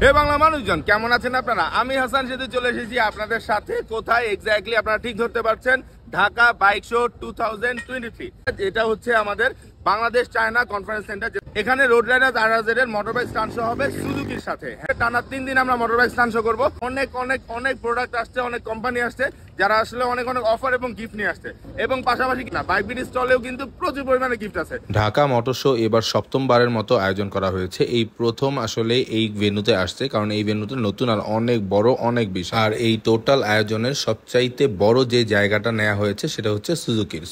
হে বাংলা মানুষজন, কেমন আছেন আপনারা? আমি হাসান সেতু চলে এসেছি আপনাদের সাথে। কোথায় এক্স্যাক্টলি আপনারা ঠিক ধরতে পারছেন, ঢাকা বাইক শো 2023। এটা হচ্ছে আমাদের বাংলাদেশ চায়না কনফারেন্স সেন্টার। এখানে রোড রাইডার RRZ এর মোটরবাইক স্টান্ট শো হবে সুজুকির সাথে। টানা 3 দিন আমরা মোটরবাইক স্টান্ট শো করবো। অনেক অনেক অনেক প্রোডাক্ট আসছে, অনেক কোম্পানি আসছে যারা আসলে অনেক অনেক অফার এবং গিফট নিয়ে আসছে। এবং পাশাপাশি কিনা বাইক বিডি স্টলেও কিন্তু প্রচুর পরিমাণে গিফট আছে। ঢাকা মোটর শো এবার সপ্তমবারের মতো আয়োজন করা হয়েছে। এই প্রথম আসলে এই ভেন্যুতে আসছে, কারণ এই ভেন্যুতে নতুন আর অনেক বড়, অনেক বেশি। আর এই টোটাল আয়োজনের সবচাইতে বড় যে জায়গাটা নেওয়া হয়েছে সেটা হচ্ছে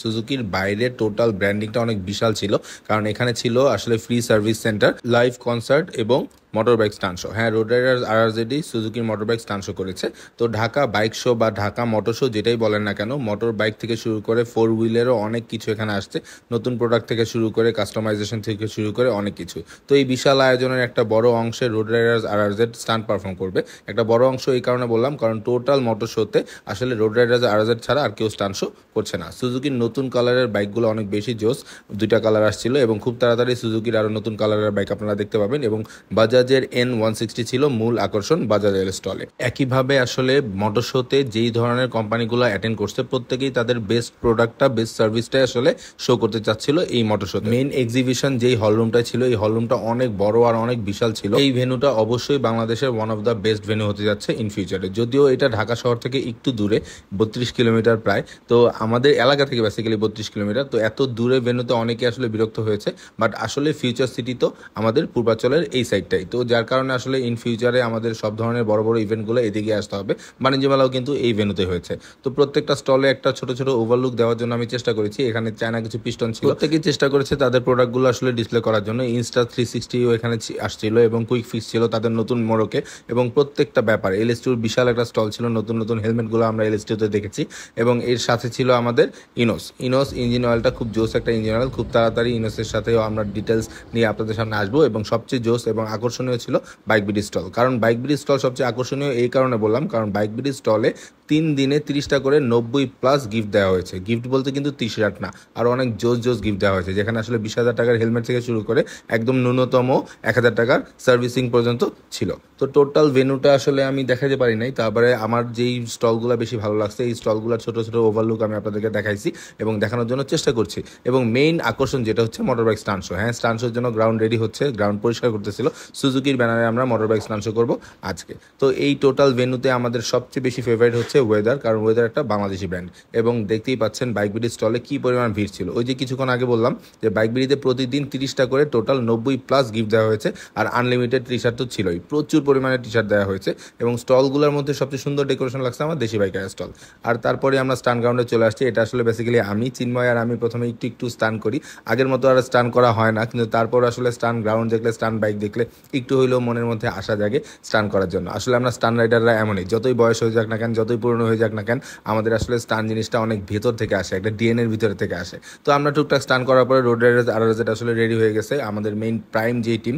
সুজুকির বাইরে টোটাল ব্র্যান্ডিংটা অনেক বিশাল ছিল, কারণ এখানে ছিল আসলে free service centre, live concert এবং মোটরবাইক স্টান্ট শো। হ্যাঁ, রোড রাইডার RRZ সুজুকির মোটরবাইক স্টান্ট শো করেছে। তো ঢাকা বাইক শো বা ঢাকা মোটর শো যেটাই বলেন না কেন, মোটর বাইক থেকে শুরু করে 4 হুইলেরও অনেক কিছু এখানে আসছে। নতুন প্রোডাক্ট থেকে শুরু করে কাস্টমাইজেশন থেকে শুরু করে অনেক কিছু। তো এই বিশাল আয়োজনের একটা বড় অংশে road rider RRZ stunt perform করবে। একটা বড় অংশ এই কারণে বললাম, কারণ টোটাল মোটর শোতে আসলে রোড রাইডার RRZ ছাড়া আর কেউ স্টান্ট শো করছে না। সুজুকির নতুন কালারের বাইকগুলো অনেক বেশি জোস, 2টা কালার আসছিল এবং খুব তাড়াতাড়ি সুজুকির আরও নতুন কালারের বাইক আপনারা দেখতে পাবেন। এবং বাজাজের N160 ছিল মূল আকর্ষণ বাজাজের স্টলে। একইভাবে আসলে মোটর শোতে যেই ধরনের কোম্পানিগুলো অ্যাটেন্ড করছে প্রত্যেকেই তাদের বেস্ট প্রোডাক্টটা, বেস্ট সার্ভিসটাই আসলে শো করতে চাচ্ছিল এই মোটর শোতে। মেইন এক্সিবিশন যেই হলরুমটা ছিল, এই হলরুমটা অনেক বড় আর অনেক বিশাল ছিল। এই ভেন্যুটা অবশ্যই বাংলাদেশের one of the best venue হতে যাচ্ছে ইন ফিউচারে। যদিও এটা ঢাকা শহর থেকে একটু দূরে, 32 কিলোমিটার প্রায়। তো আমাদের এলাকা থেকে বেসিক্যালি 32 কিলোমিটার। তো এত দূরে ভেন্যুতে অনেকে আসলে বিরক্ত হয়েছে, বাট আসলে ফিউচার সিটি তো আমাদের পূর্বাঞ্চলের এই সাইডটাই। তো যার কারণে আসলে ইন ফিউচারে আমাদের সব ধরনের বড় বড় ইভেন্টগুলো এদিকে আসতে হবে। বাণিজ্য মেলাও কিন্তু এই ভেন্যুতে হয়েছে। তো প্রত্যেকটা স্টলে একটা ছোট ছোট ওভারলুক দেওয়ার জন্য আমি চেষ্টা করেছি। এখানে চায়না কিছু পিস্টন ছিল, প্রত্যেকেই চেষ্টা করেছে তাদের প্রোডাক্টগুলো আসলে ডিসপ্লে করার জন্য। Insta360 এখানে আসছিল এবং কুইক ফিক্স ছিল তাদের নতুন মোড়কে। এবং প্রত্যেকটা ব্যাপার LS2 বিশাল একটা স্টল ছিল, নতুন নতুন হেলমেটগুলো আমরা LS2-তে দেখেছি। এবং এর সাথে ছিল আমাদের ইনোস ইঞ্জিন অয়েলটা, খুব জোস একটা ইঞ্জিন অয়েল। খুব তাড়াতাড়ি ইনোসের সাথেও আমরা ডিটেলস নিয়ে আপনাদের সামনে আসবো। এবং সবচেয়ে জোস এবং আকর্ষণীয় ছিল বাইক বিডি স্টল। কারণ বাইক বিডি স্টল সবচেয়ে আকর্ষণীয় এই কারণে বললাম, কারণ বাইক বিডি স্টলে 3 দিনে 30টা করে 90+ গিফট দেওয়া হয়েছে। গিফট বলতে কিন্তু 30 না, আর অনেক জোস গিফট দেওয়া হয়েছে, যেখানে আসলে 20,000 টাকার হেলমেট থেকে শুরু করে একদম ন্যূনতম 1,000 টাকার সার্ভিসিং পর্যন্ত ছিল। তো টোটাল ভেন্যুটা আসলে আমি দেখাতে পারি নাই। তারপরে আমার যেই স্টলগুলো বেশি ভালো লাগছে, এই স্টলগুলোর ছোট ছোট ওভারলুক আমি আপনাদেরকে দেখাইছি এবং দেখানোর জন্য চেষ্টা করছি। এবং মেইন আকর্ষণ যেটা হচ্ছে মোটরবাইক স্টান্ট শো। হ্যাঁ, স্টান্ট শোর জন্য গ্রাউন্ড রেডি হচ্ছে, গ্রাউন্ড পরিষ্কার করতেছিল। সুজুকির ব্যানারে আমরা মোটরবাইক স্টান্ট শো করবো আজকে। তো এই টোটাল ভেন্যুতে আমাদের সবচেয়ে বেশি ফেভারিট হচ্ছে ওয়েদার, কারণ ওয়েদার একটা বাংলাদেশি ব্র্যান্ড। এবং দেখতেই পাচ্ছেন বাইক বিডি স্টলে কি পরিমাণ ভিড় ছিল। ওই যে কিছুক্ষণ আগে বললাম যে বাইক বিডিতে প্রতিদিন 30টা করে টোটাল 90+ গিফট দেওয়া হয়েছে। আর আনলিমিটেড টি শার্ট তো ছিলই, প্রচুর পরিমাণে টি শার্ট দেওয়া হয়েছে। এবং স্টলগুলোর মধ্যে সবচেয়ে সুন্দর ডেকোরেশন লাগছে আমার দেশি বাইকের স্টল। আর তারপরে আমরা স্টান গ্রাউন্ডে চলে আসছি। এটা আসলে বেসিক্যালি আমি, চিন্ময় আর আমি প্রথমে একটু স্টান করি। আগের মতো আর স্টান করা হয় না, কিন্তু তারপর আসলে স্টান গ্রাউন্ড দেখলে, স্টান বাইক দেখলে একটু হইলেও মনের মধ্যে আশা জাগে স্টান করার জন্য। আসলে আমরা স্টান রাইডাররা এমনই, যতই বয়স হয়ে যাক না কেন, যতই পুরনো হয়ে যাক না কেন, আমাদের আসলে স্টান জিনিসটা অনেক ভেতর থেকে আসে, একটা ডিএনএর ভিতর থেকে আসে। তো আমরা টুকটাক স্টান করার পরে রোড রাইডার RRZ আসলে রেডি হয়ে গেছে। আমাদের মেইন প্রাইম যেই টিম,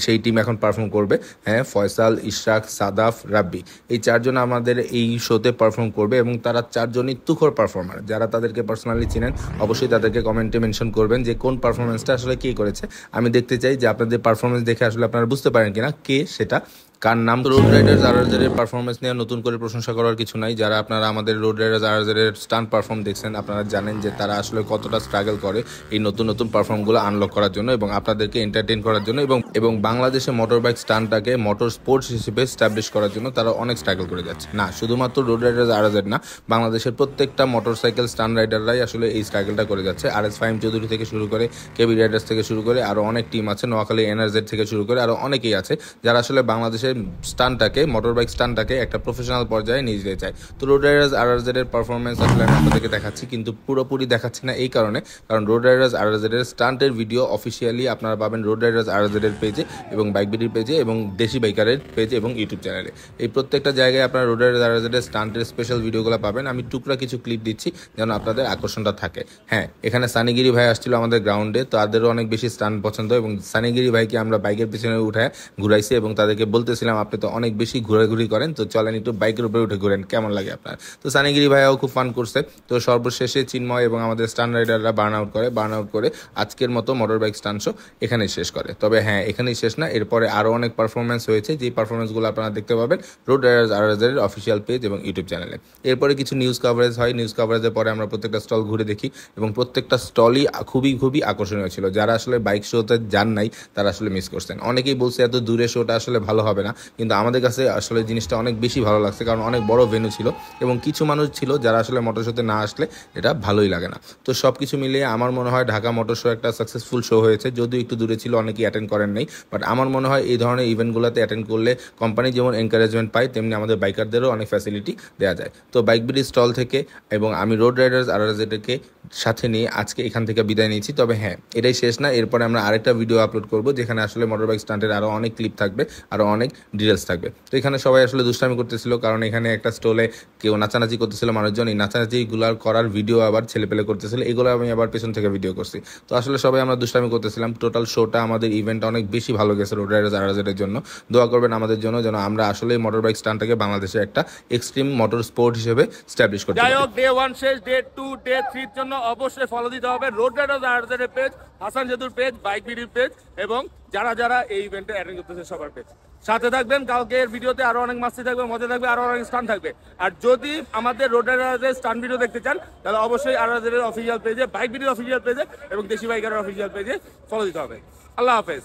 সেই টিম এখন পারফর্ম করবে। হ্যাঁ, ফয়সাল, ইশরাক, সাদাফ, রাব্বি, এই 4 জন আমাদের এই শোতে পারফর্ম করবে। এবং তারা 4 জনই তুখোর পারফর্মার। যারা তাদেরকে পার্সোনালি চিনেন অবশ্যই তাদেরকে কমেন্টে মেনশন করবেন যে কোন পারফরমেন্সটা আসলে কে করেছে। আমি দেখতে চাই যে আপনাদের পারফরমেন্স দেখে আসলে আপনারা বুঝতে পারেন কিনা কে সেটা, কার নাম। রোড রাইডার RRZ এর পারফরমেন্স নিয়ে নতুন করে প্রশংসা করার কিছু নাই। যারা আপনারা আমাদের রোড রাইডার RRZ এর স্টান্ট পারফর্ম দেখছেন, আপনারা জানেন যে তারা আসলে কতটা স্ট্রাগল করে এই নতুন নতুন পারফর্মগুলো আনলক করার জন্য এবং আপনাদেরকে এন্টারটেইন করার জন্য। এবং বাংলাদেশে মোটর বাইক স্টান্টটাকে মোটর স্পোর্টস হিসেবে স্টাবলিশ করার জন্য তারা অনেক স্ট্রাগল করে যাচ্ছে। না, শুধুমাত্র রোড রাইডার RRZ না, বাংলাদেশের প্রত্যেকটা মোটরসাইকেল স্টান্ট রাইডাররাই আসলে এই স্ট্রাগলটা করে যাচ্ছে। RS ফাহিম চৌধুরী থেকে শুরু করে, কেবি রাইডার্স থেকে শুরু করে আরও অনেক টিম আছে, নোয়াখালী NRZ থেকে শুরু করে আরও অনেকেই আছে যারা আসলে বাংলাদেশের স্টান্টটাকে, মোটরবাইক স্টান্টটাকে একটা প্রফেশনাল পর্যায়ে নিয়ে যেতে চায়। তো রোড রাইডার্স RRZ এর পারফরমেন্স আসলে আমি আপনাদেরকে দেখাচ্ছি, কিন্তু পুরোপুরি দেখাচ্ছি না এই কারণে, কারণ রোড রাইডার্স RRZ এর স্টান্টের ভিডিও অফিসিয়ালি আপনারা পাবেন রোড রাইডার্স RRZ এর পেজে এবং বাইক বিডির পেজে এবং দেশি বাইকারের পেজে এবং ইউটিউব চ্যানেলে। এই প্রত্যেকটা জায়গায় আপনারা রোড রাইডার্স RRZ এর স্টান্টের স্পেশাল ভিডিওগুলো পাবেন। আমি টুকরা কিছু ক্লিপ দিচ্ছি যেন আপনাদের আকর্ষণটা থাকে। হ্যাঁ, এখানে সানিগিরি ভাই আসছিল আমাদের গ্রাউন্ডে, তাদেরও অনেক বেশি স্টান্ট পছন্দ এবং সানিগিরি ভাইকে আমরা বাইকের পিছনে উঠায় ঘুরাইছি এবং তাদেরকে বলতেছিলাম বলছিলাম আপনি তো অনেক বেশি ঘোরাঘুরি করেন, তো চলেন একটু বাইকের উপরে উঠে ঘুরেন, কেমন লাগে আপনার। তো সানিগিরি ভাইয়াও খুব ফান করছে। তো সর্বশেষে চিন্ময় এবং আমাদের স্টান রাইডাররা বার্ন আউট করে আজকের মতো মোটর বাইক স্টান শো এখানেই শেষ করে। তবে হ্যাঁ, এখানেই শেষ না, এরপরে আরও অনেক পারফরমেন্স হয়েছে, যে পারফরমেন্সগুলো আপনারা দেখতে পাবেন রোড রাইডার্স আরআরজেড অফিসিয়াল পেজ এবং ইউটিউব চ্যানেলে। এরপরে কিছু নিউজ কভারেজ হয়, নিউজ কভারেজের পরে আমরা প্রত্যেকটা স্টল ঘুরে দেখি এবং প্রত্যেকটা স্টলই খুবই আকর্ষণীয় ছিল। যারা আসলে বাইক শোতে যান নাই তারা আসলে মিস করছেন। অনেকেই বলছে এত দূরে শোটা আসলে ভালো হবে না, কিন্তু আমাদের কাছে আসলে জিনিসটা অনেক বেশি ভালো লাগছে, কারণ অনেক বড় ভেন্যু ছিল এবং কিছু মানুষ ছিল যারা আসলে মোটর শোতে না আসলে এটা ভালোই লাগে না। তো সব কিছু মিলিয়ে আমার মনে হয় ঢাকা মোটর শো একটা সাকসেসফুল শো হয়েছে, যদিও একটু দূরে ছিল, অনেকেই অ্যাটেন্ড করেন নাই। বাট আমার মনে হয় এই ধরনের ইভেন্টগুলোতে অ্যাটেন্ড করলে কোম্পানি যেমন এনকারেজমেন্ট পায়, তেমনি আমাদের বাইকারদেরও অনেক ফ্যাসিলিটি দেওয়া যায়। তো বাইক বিডি স্টল থেকে এবং আমি রোড রাইডার্স আরআরজেডকে সাথে নিয়ে আজকে এখান থেকে বিদায় নিচ্ছি। তবে হ্যাঁ, এটাই শেষ না, এরপরে আমরা আরেকটা ভিডিও আপলোড করব যেখানে আসলে মোটর বাইক স্টান্টের আরও অনেক ক্লিপ থাকবে, আরও অনেক ডিটেলস থাকবে। তো এখানে সবাই আসলে দুষ্টামি করতেছিল, কারণ এখানে একটা স্টলে কেউ নাচানাচি করতেছিল, মানুষজন এই নাচানাচিগুলো করার ভিডিও আবার ছেলেপেলে করতেছিল, এগুলো আমি আবার পেছন থেকে ভিডিও করছি। তো আসলে সবাই আমরা দুষ্টামি করতেছিলাম। টোটাল শোটা আমাদের ইভেন্টটা অনেক বেশি ভালো গেছে রোড রাইডার্স আরআরজেডের জন্য। দোয়া করবেন আমাদের জন্য, যেন আমরা আসলে মোটর বাইক স্টান্টটাকে বাংলাদেশে একটা এক্সট্রিম মোটর স্পোর্ট হিসেবে স্ট্যাবলিশ করতে পারি। যাই হোক, ডে 1 শেষ, ডে 2, ডে 3 জন্য অবশ্যই ফলো দিতে হবে রোড রাইডার্স আরআরজেড এর পেজ, হাসান জাদুর পেজ, বাইক বিডির পেজ এবং যারা এই ইভেন্টে অ্যাটেন্ড করতেছে সবার পেজ। সাথে থাকবেন, কালকের ভিডিওতে আরো অনেক মাস্তি থাকবে, মজা থাকবে, আরো অনেক স্টান থাকবে। আর যদি আমাদের রোড রাইডার্সের স্টান ভিডিও দেখতে চান তাহলে অবশ্যই আরআরজেড এর অফিসিয়াল পেজে, বাইক বিডির অফিসিয়াল পেজে এবং দেশি বাইকারের অফিসিয়াল পেজে ফলো দিতে হবে। আল্লাহ হাফেজ।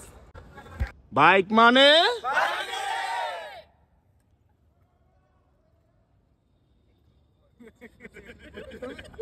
বাইক মানে